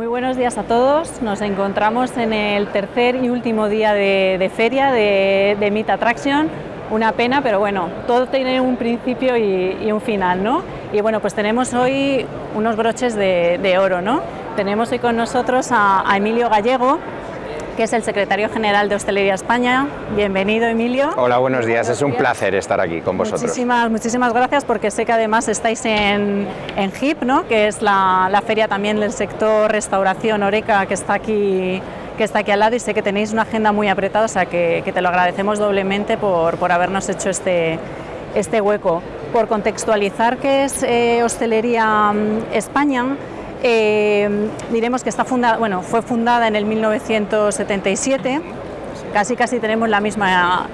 Muy buenos días a todos. Nos encontramos en el tercer y último día de feria de Meet Attraction. Una pena, pero bueno, todo tiene un principio y un final, ¿no? Y bueno, pues tenemos hoy unos broches de oro, ¿no? Tenemos hoy con nosotros a Emilio Gallego, que es el secretario general de Hostelería España. Bienvenido, Emilio. Hola, buenos días. Es un placer estar aquí con vosotros. Muchísimas gracias, porque sé que además estáis en HIP, ¿no? Que es la feria también del sector restauración Horeca, que está aquí al lado, y sé que tenéis una agenda muy apretada, o sea que te lo agradecemos doblemente por habernos hecho este hueco. Por contextualizar qué es Hostelería España, diremos que fue fundada en el 1977, casi tenemos la misma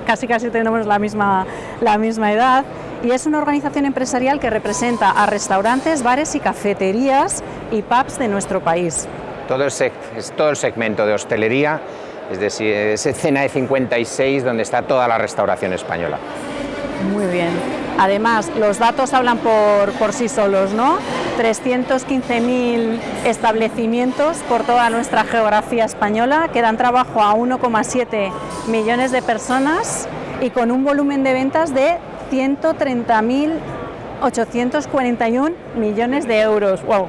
edad, y es una organización empresarial que representa a restaurantes, bares y cafeterías y pubs de nuestro país. Todo el segmento de hostelería, es decir, es escena de 56 donde está toda la restauración española. Muy bien. Además, los datos hablan por sí solos, ¿no? 315.000 establecimientos por toda nuestra geografía española, que dan trabajo a 1,7 millones de personas y con un volumen de ventas de 130.841 millones de euros. ¡Wow!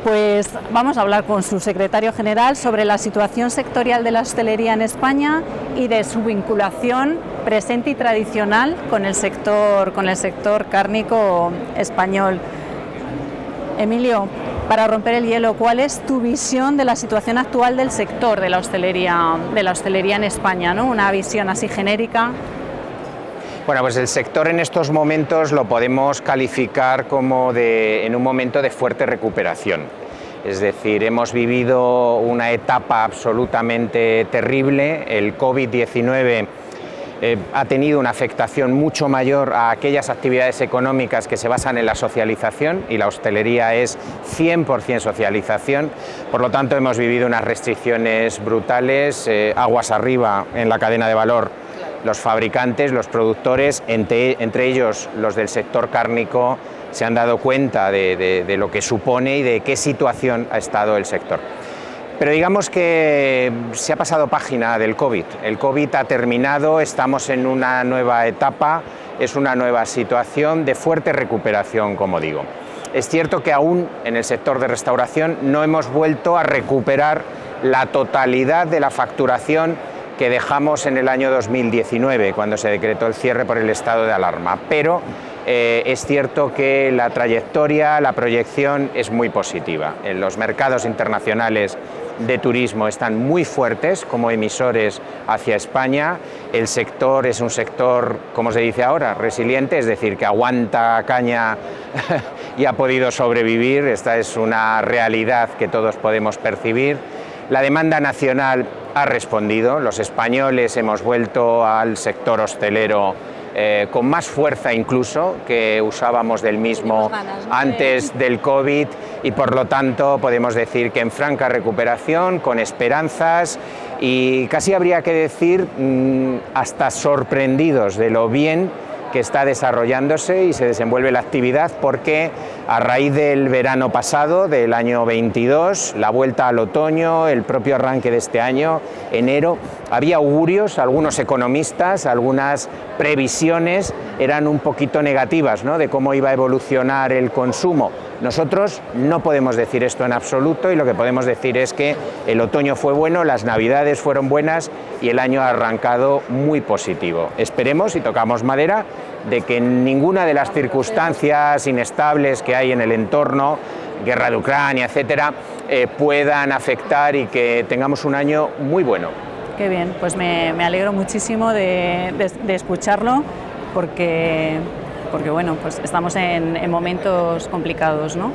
Pues vamos a hablar con su secretario general sobre la situación sectorial de la hostelería en España y de su vinculación presente y tradicional con el sector cárnico español. Emilio, para romper el hielo, ¿cuál es tu visión de la situación actual del sector de la hostelería en España, ¿no? Una visión así genérica. Bueno, pues el sector en estos momentos lo podemos calificar como en un momento de fuerte recuperación. Es decir, hemos vivido una etapa absolutamente terrible. El COVID-19 ha tenido una afectación mucho mayor a aquellas actividades económicas que se basan en la socialización, y la hostelería es 100% socialización. Por lo tanto, hemos vivido unas restricciones brutales, aguas arriba en la cadena de valor. Los fabricantes, los productores, entre ellos los del sector cárnico, se han dado cuenta de lo que supone y de qué situación ha estado el sector. Pero digamos que se ha pasado página del COVID. El COVID ha terminado, estamos en una nueva etapa, es una nueva situación de fuerte recuperación, como digo. Es cierto que aún en el sector de restauración no hemos vuelto a recuperar la totalidad de la facturación que dejamos en el año 2019, cuando se decretó el cierre por el estado de alarma, pero es cierto que la trayectoria, la proyección es muy positiva. En los mercados internacionales de turismo están muy fuertes como emisores hacia España. El sector es un sector, como se dice ahora, resiliente, es decir, que aguanta caña y ha podido sobrevivir. Esta es una realidad que todos podemos percibir. La demanda nacional ha respondido, los españoles hemos vuelto al sector hostelero con más fuerza incluso que usábamos del mismo antes del COVID, y por lo tanto podemos decir que en franca recuperación, con esperanzas y casi habría que decir hasta sorprendidos de lo bien que está desarrollándose y se desenvuelve la actividad, porque a raíz del verano pasado, del año 22, la vuelta al otoño, el propio arranque de este año, enero, había augurios, algunos economistas, algunas previsiones eran un poquito negativas, ¿no?, de cómo iba a evolucionar el consumo. Nosotros no podemos decir esto en absoluto, y lo que podemos decir es que el otoño fue bueno, las navidades fueron buenas y el año ha arrancado muy positivo. Esperemos, y tocamos madera, de que ninguna de las circunstancias inestables que hay en el entorno, guerra de Ucrania, etcétera, puedan afectar y que tengamos un año muy bueno. Qué bien, pues me alegro muchísimo de escucharlo, porque bueno, pues estamos en momentos complicados, ¿no?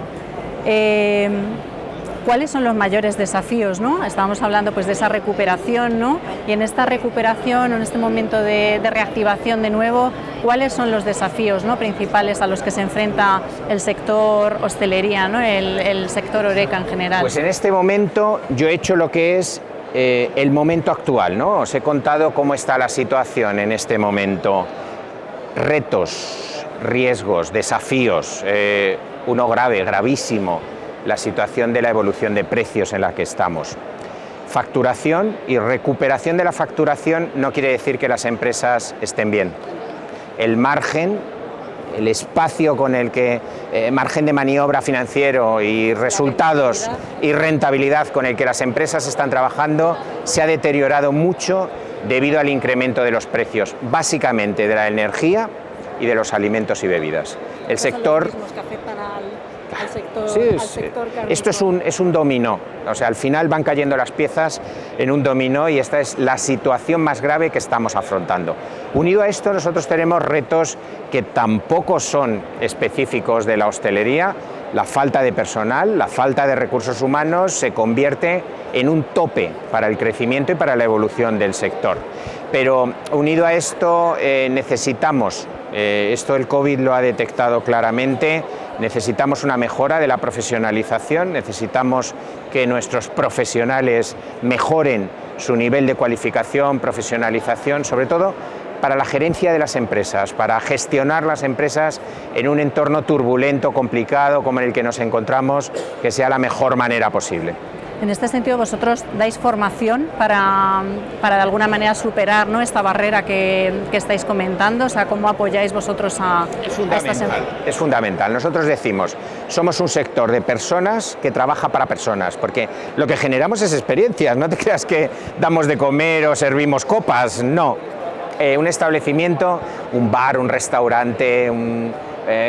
¿Cuáles son los mayores desafíos, ¿no? Estábamos hablando pues de esa recuperación, ¿no? Y en esta recuperación, en este momento de reactivación de nuevo, ¿cuáles son los desafíos, ¿no?, principales a los que se enfrenta el sector hostelería, ¿no?, el sector Horeca en general? Pues en este momento yo he hecho lo que es el momento actual, ¿no? Os he contado cómo está la situación en este momento. Retos, riesgos, desafíos, uno grave, gravísimo, la situación de la evolución de precios en la que estamos. Facturación y recuperación de la facturación no quiere decir que las empresas estén bien. El margen, el espacio con el que, margen de maniobra financiero y resultados y rentabilidad con el que las empresas están trabajando se ha deteriorado mucho debido al incremento de los precios, básicamente de la energía y de los alimentos y bebidas. El sector... Sí, esto es un dominó, o sea, al final van cayendo las piezas en un dominó y esta es la situación más grave que estamos afrontando. Unido a esto, nosotros tenemos retos que tampoco son específicos de la hostelería. La falta de personal, la falta de recursos humanos se convierte en un tope para el crecimiento y para la evolución del sector. Pero unido a esto necesitamos, esto el COVID lo ha detectado claramente, necesitamos una mejora de la profesionalización, necesitamos que nuestros profesionales mejoren su nivel de cualificación, profesionalización, sobre todo para la gerencia de las empresas, para gestionar las empresas en un entorno turbulento, complicado, como en el que nos encontramos, que sea la mejor manera posible. En este sentido, vosotros dais formación para de alguna manera superar, ¿no?, esta barrera que estáis comentando, o sea, ¿cómo apoyáis vosotros a estas empresas? Es fundamental. Nosotros decimos, somos un sector de personas que trabaja para personas, porque lo que generamos es experiencias, no te creas que damos de comer o servimos copas, no. Un establecimiento, un bar, un restaurante, un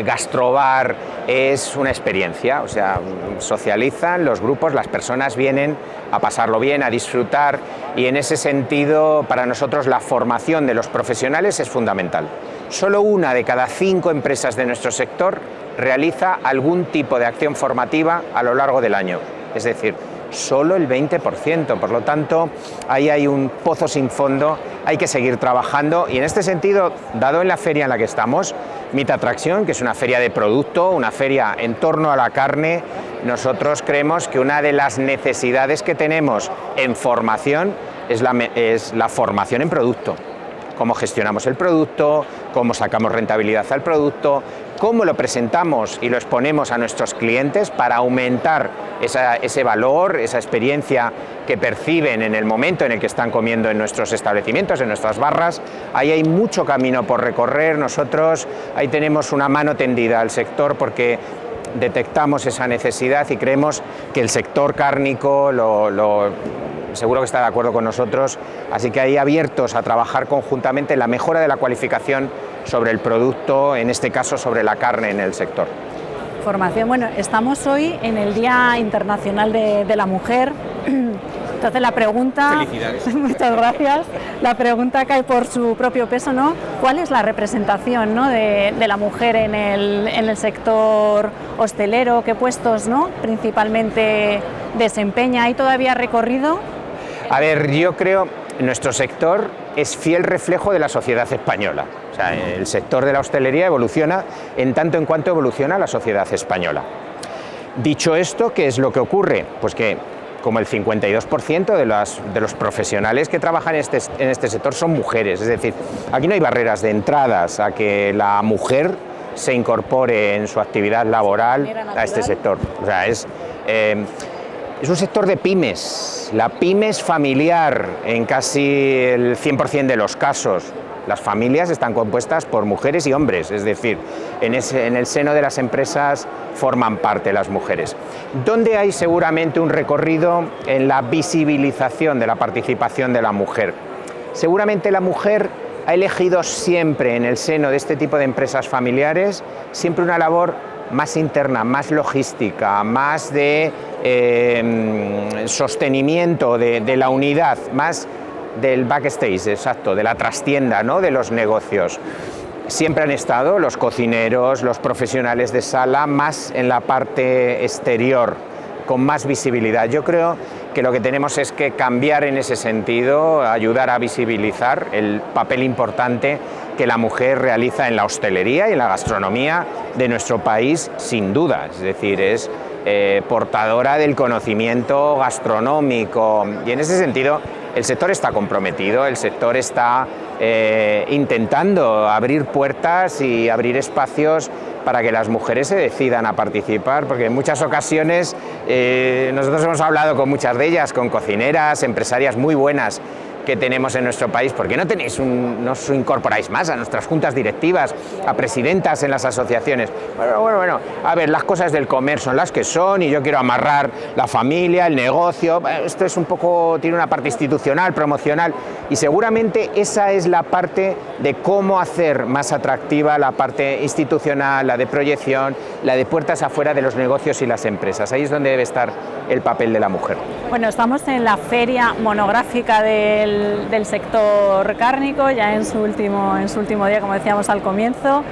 gastrobar, es una experiencia, o sea, socializan los grupos, las personas vienen a pasarlo bien, a disfrutar, y en ese sentido para nosotros la formación de los profesionales es fundamental. Solo 1 de cada 5 empresas de nuestro sector realiza algún tipo de acción formativa a lo largo del año, es decir, solo el 20%, por lo tanto ahí hay un pozo sin fondo, hay que seguir trabajando y en este sentido, dado en la feria en la que estamos, Meat Attraction, que es una feria de producto, una feria en torno a la carne, nosotros creemos que una de las necesidades que tenemos en formación es la formación en producto. Cómo gestionamos el producto, cómo sacamos rentabilidad al producto, cómo lo presentamos y lo exponemos a nuestros clientes para aumentar ese valor, esa experiencia que perciben en el momento en el que están comiendo en nuestros establecimientos, en nuestras barras. Ahí hay mucho camino por recorrer. Nosotros ahí tenemos una mano tendida al sector porque detectamos esa necesidad y creemos que el sector cárnico seguro que está de acuerdo con nosotros, así que ahí abiertos a trabajar conjuntamente en la mejora de la cualificación sobre el producto, en este caso sobre la carne en el sector. Formación, bueno, estamos hoy en el Día Internacional de la Mujer, entonces la pregunta... Felicidades. Muchas gracias. La pregunta cae por su propio peso, ¿no? ¿Cuál es la representación, ¿no?, de la mujer en el sector hostelero? ¿Qué puestos, ¿no?, principalmente desempeña? ¿Hay todavía recorrido? A ver, yo creo que nuestro sector es fiel reflejo de la sociedad española. O sea, el sector de la hostelería evoluciona en tanto en cuanto evoluciona la sociedad española. Dicho esto, ¿qué es lo que ocurre? Pues que como el 52% de los profesionales que trabajan en este sector son mujeres. Es decir, aquí no hay barreras de entradas a que la mujer se incorpore en su actividad laboral a este sector. O sea, es un sector de pymes, la pyme es familiar en casi el 100% de los casos. Las familias están compuestas por mujeres y hombres, es decir, en el seno de las empresas forman parte las mujeres. ¿Dónde hay seguramente un recorrido en la visibilización de la participación de la mujer? Seguramente la mujer ha elegido siempre en el seno de este tipo de empresas familiares siempre una labor más interna, más logística, más de sostenimiento de la unidad, más del backstage, exacto, de la trastienda, ¿no?, de los negocios. Siempre han estado los cocineros, los profesionales de sala, más en la parte exterior, con más visibilidad. Yo creo que lo que tenemos es que cambiar en ese sentido, ayudar a visibilizar el papel importante que la mujer realiza en la hostelería y en la gastronomía de nuestro país, sin duda. Es decir, es portadora del conocimiento gastronómico y en ese sentido el sector está comprometido, el sector está intentando abrir puertas y abrir espacios para que las mujeres se decidan a participar, porque en muchas ocasiones nosotros hemos hablado con muchas de ellas, con cocineras, empresarias muy buenas que tenemos en nuestro país. ¿Por qué no os incorporáis más a nuestras juntas directivas, a presidentas en las asociaciones? Bueno, a ver, las cosas del comer son las que son y yo quiero amarrar la familia, el negocio. Esto es un poco, tiene una parte institucional, promocional, y seguramente esa es la parte de cómo hacer más atractiva la parte institucional, la de proyección, la de puertas afuera de los negocios y las empresas. Ahí es donde debe estar el papel de la mujer. Bueno, estamos en la feria monográfica del sector cárnico, ya en su último día, como decíamos al comienzo,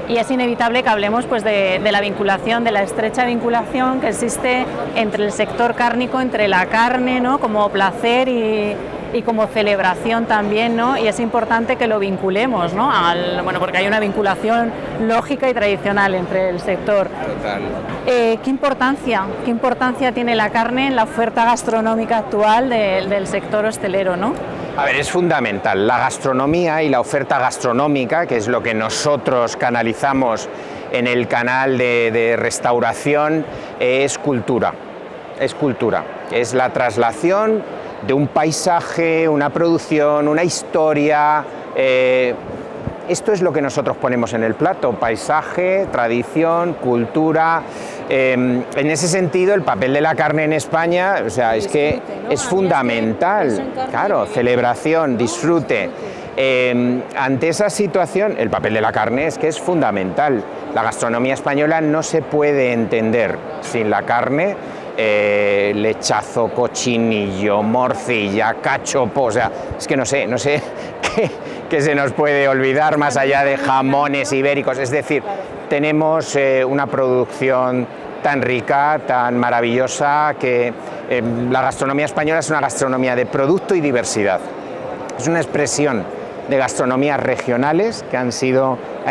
y es inevitable que hablemos pues, de la vinculación, de la estrecha vinculación que existe entre el sector cárnico, entre la carne, ¿no?, como placer y como celebración también, ¿no? Y es importante que lo vinculemos, ¿no? Porque hay una vinculación lógica y tradicional entre el sector. Total. ¿Qué importancia tiene la carne en la oferta gastronómica actual del sector hostelero, ¿no? A ver, es fundamental. La gastronomía y la oferta gastronómica, que es lo que nosotros canalizamos en el canal de restauración, es cultura. Es cultura. Es la traslación de un paisaje, una producción, una historia. Esto es lo que nosotros ponemos en el plato: paisaje, tradición, cultura. En ese sentido, el papel de la carne en España, o sea, es que es fundamental. Claro, celebración, disfrute. Ante esa situación, el papel de la carne es que es fundamental. La gastronomía española no se puede entender sin la carne. Lechazo, cochinillo, morcilla, cachopo, o sea, es que no sé qué se nos puede olvidar más allá de jamones ibéricos. Es decir, tenemos una producción tan rica, tan maravillosa, que la gastronomía española es una gastronomía de producto y diversidad. Es una expresión de gastronomías regionales que han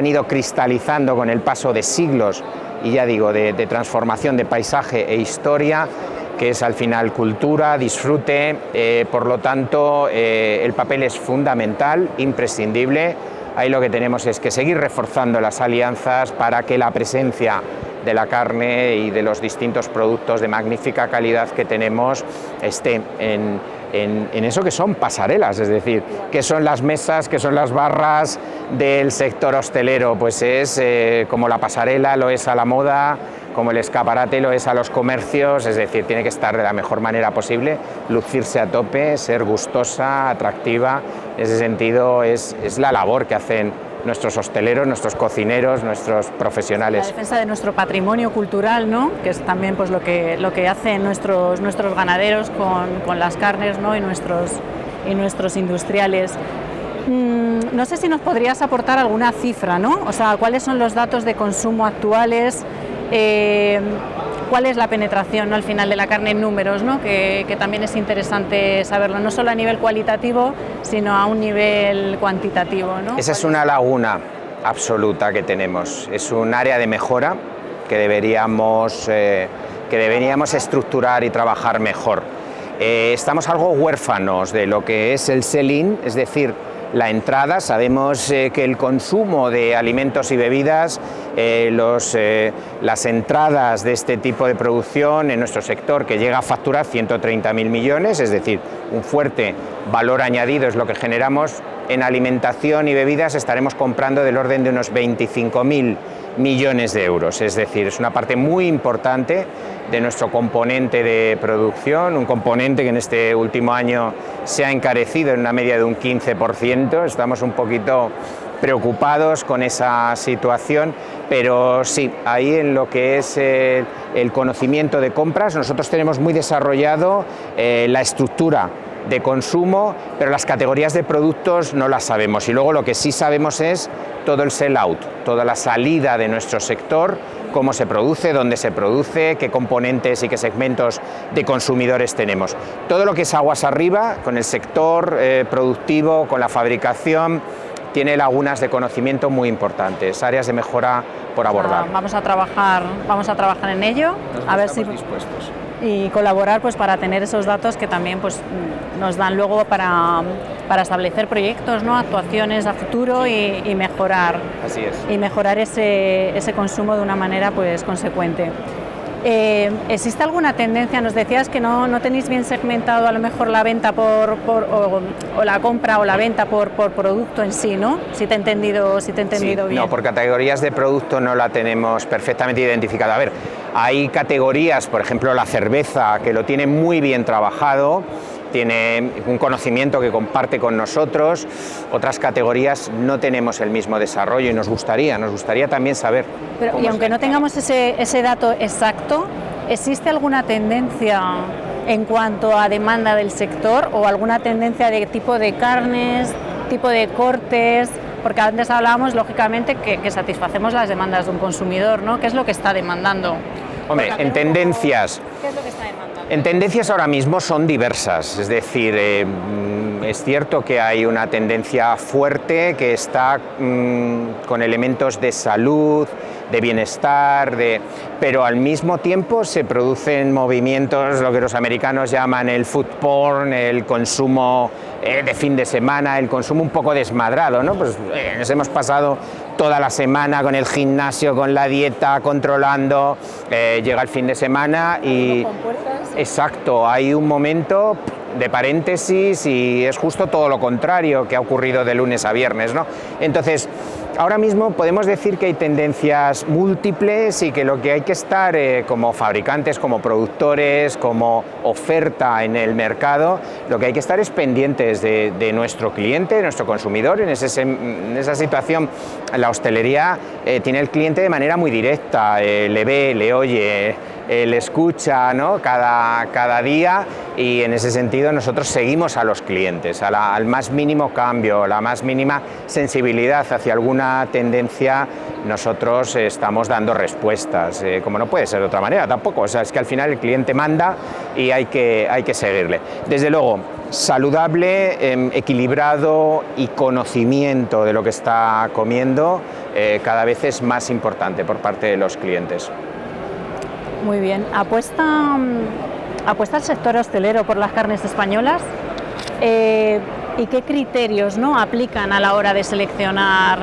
ido cristalizando con el paso de siglos, y ya digo, de transformación de paisaje e historia, que es al final cultura, disfrute. Por lo tanto, el papel es fundamental, imprescindible. Ahí lo que tenemos es que seguir reforzando las alianzas para que la presencia de la carne y de los distintos productos de magnífica calidad que tenemos esté en eso que son pasarelas, es decir, que son las mesas, que son las barras del sector hostelero. Pues es como la pasarela lo es a la moda, como el escaparate lo es a los comercios, es decir, tiene que estar de la mejor manera posible, lucirse a tope, ser gustosa, atractiva. En ese sentido es la labor que hacen nuestros hosteleros, nuestros cocineros, nuestros profesionales. La defensa de nuestro patrimonio cultural, ¿no?, que es también pues, lo que hacen nuestros ganaderos con las carnes, ¿no?, y nuestros industriales. No sé si nos podrías aportar alguna cifra, ¿no? O sea, ¿cuáles son los datos de consumo actuales? ¿Cuál es la penetración, ¿no?, al final de la carne en números, ¿no?, que también es interesante saberlo, no solo a nivel cualitativo, sino a un nivel cuantitativo, ¿no? Esa es una laguna absoluta que tenemos, es un área de mejora que deberíamos estructurar y trabajar mejor. Estamos algo huérfanos de lo que es el sell-in, es decir, la entrada. Sabemos que el consumo de alimentos y bebidas, las entradas de este tipo de producción en nuestro sector, que llega a facturar 130.000 millones, es decir, un fuerte valor añadido es lo que generamos. En alimentación y bebidas estaremos comprando del orden de unos 25.000 millones de euros, es decir, es una parte muy importante de nuestro componente de producción, un componente que en este último año se ha encarecido en una media de un 15%, estamos un poquito preocupados con esa situación, pero sí, ahí en lo que es el conocimiento de compras, nosotros tenemos muy desarrollado la estructura de consumo, pero las categorías de productos no las sabemos, y luego lo que sí sabemos es todo el sell-out, toda la salida de nuestro sector, cómo se produce, dónde se produce, qué componentes y qué segmentos de consumidores tenemos. Todo lo que es aguas arriba, con el sector productivo, con la fabricación, tiene lagunas de conocimiento muy importantes, áreas de mejora por abordar. Vamos a trabajar en ello, a ver si... dispuestos. y colaborar pues para tener esos datos que también pues nos dan luego para establecer proyectos, ¿no? Actuaciones a futuro y mejorar. Así es. Y mejorar ese consumo de una manera pues consecuente. ¿Existe alguna tendencia? Nos decías que no tenéis bien segmentado a lo mejor la venta o la compra o la venta por producto en sí, ¿no? Si te he entendido bien. No, por categorías de producto no la tenemos perfectamente identificada. A ver, hay categorías, por ejemplo la cerveza, que lo tiene muy bien trabajado, tiene un conocimiento que comparte con nosotros. Otras categorías no tenemos el mismo desarrollo y nos gustaría también saber. Pero, y aunque no tengamos ese dato exacto, ¿existe alguna tendencia en cuanto a demanda del sector o alguna tendencia de tipo de carnes, tipo de cortes? Porque antes hablábamos, lógicamente, que satisfacemos las demandas de un consumidor, ¿no? ¿Qué es lo que está demandando? Hombre, en tendencias... ¿Qué es lo que está demandando? En tendencias ahora mismo son diversas, es decir, es cierto que hay una tendencia fuerte que está con elementos de salud, de bienestar, pero al mismo tiempo se producen movimientos, lo que los americanos llaman el food porn, el consumo de fin de semana, el consumo un poco desmadrado, ¿no? Pues nos hemos pasado toda la semana con el gimnasio, con la dieta, controlando, llega el fin de semana y... Exacto, hay un momento de paréntesis y es justo todo lo contrario que ha ocurrido de lunes a viernes, ¿no? Entonces, ahora mismo podemos decir que hay tendencias múltiples y que lo que hay que estar como fabricantes, como productores, como oferta en el mercado, lo que hay que estar es pendientes de nuestro cliente, de nuestro consumidor. En esa situación la hostelería tiene el cliente de manera muy directa, le ve, le oye, le escucha, ¿no? cada día, y en ese sentido nosotros seguimos a los clientes, al más mínimo cambio, la más mínima sensibilidad hacia alguna tendencia, nosotros estamos dando respuestas, como no puede ser de otra manera tampoco, o sea, es que al final el cliente manda y hay que seguirle. Desde luego, saludable, equilibrado y conocimiento de lo que está comiendo cada vez es más importante por parte de los clientes. Muy bien. ¿Apuesta el sector hostelero por las carnes españolas? ¿Y qué criterios, ¿no?, aplican a la hora de seleccionar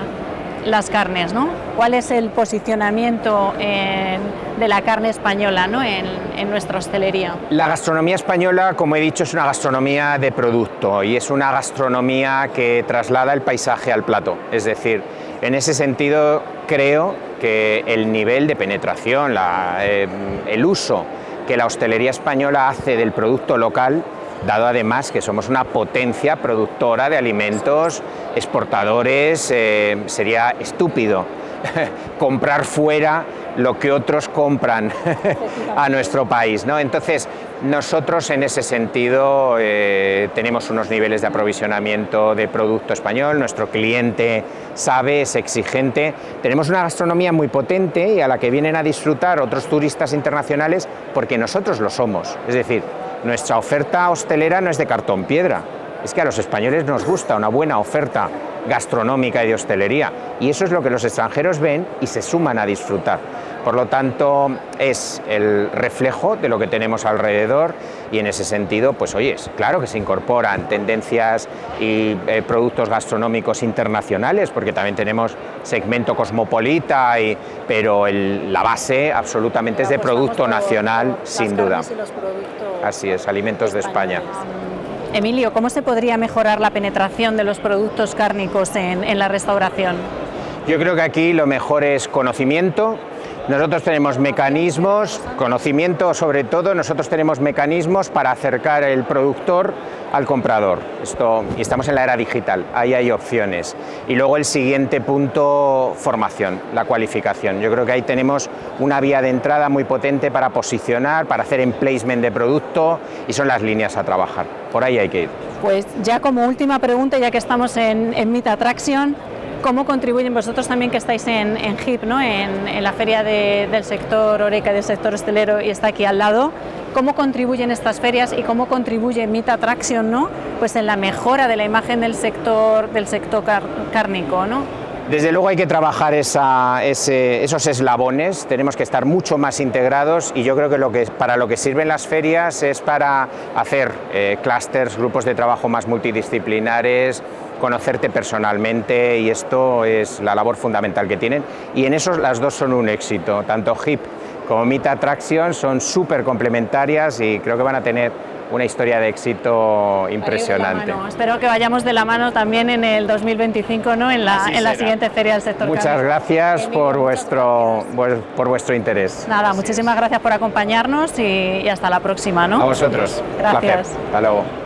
las carnes, ¿no? ¿Cuál es el posicionamiento de la carne española, ¿no?, en nuestra hostelería? La gastronomía española, como he dicho, es una gastronomía de producto y es una gastronomía que traslada el paisaje al plato. Es decir, en ese sentido creo que el nivel de penetración, el uso que la hostelería española hace del producto local, dado además que somos una potencia productora de alimentos, exportadores, sería estúpido comprar fuera lo que otros compran a nuestro país, ¿no? Entonces, nosotros en ese sentido tenemos unos niveles de aprovisionamiento de producto español, nuestro cliente sabe, es exigente, tenemos una gastronomía muy potente y a la que vienen a disfrutar otros turistas internacionales porque nosotros lo somos, es decir, nuestra oferta hostelera no es de cartón piedra, es que a los españoles nos gusta una buena oferta gastronómica y de hostelería y eso es lo que los extranjeros ven y se suman a disfrutar. Por lo tanto, es el reflejo de lo que tenemos alrededor y en ese sentido, pues oye, claro que se incorporan tendencias y productos gastronómicos internacionales, porque también tenemos segmento cosmopolita, pero la base absolutamente es de producto nacional, sin duda. Así es, alimentos de España. Emilio, ¿cómo se podría mejorar la penetración de los productos cárnicos en la restauración? Yo creo que aquí lo mejor es conocimiento. Nosotros tenemos mecanismos, conocimiento sobre todo, nosotros tenemos mecanismos para acercar el productor al comprador. Y estamos en la era digital, ahí hay opciones. Y luego el siguiente punto, formación, la cualificación. Yo creo que ahí tenemos una vía de entrada muy potente para posicionar, para hacer emplacement de producto y son las líneas a trabajar. Por ahí hay que ir. Pues ya como última pregunta, ya que estamos en Meet Attraction, ¿cómo contribuyen vosotros también que estáis en HIP, ¿no?, en la feria del sector Horeca, del sector hostelero y está aquí al lado? ¿Cómo contribuyen estas ferias y cómo contribuye Meet Attraction, ¿no?, pues en la mejora de la imagen del sector cárnico, ¿no? Desde luego hay que trabajar esos eslabones, tenemos que estar mucho más integrados y yo creo que para lo que sirven las ferias es para hacer clústeres, grupos de trabajo más multidisciplinares, conocerte personalmente, y esto es la labor fundamental que tienen, y en eso las dos son un éxito, tanto HIP como Meet Attraction son súper complementarias y creo que van a tener una historia de éxito impresionante. Espero que vayamos de la mano también en el 2025, ¿no? en la siguiente feria del sector. Muchas gracias por vuestro interés. Nada, muchísimas gracias por acompañarnos y hasta la próxima, ¿no? A vosotros. Gracias. Placer. Hasta luego.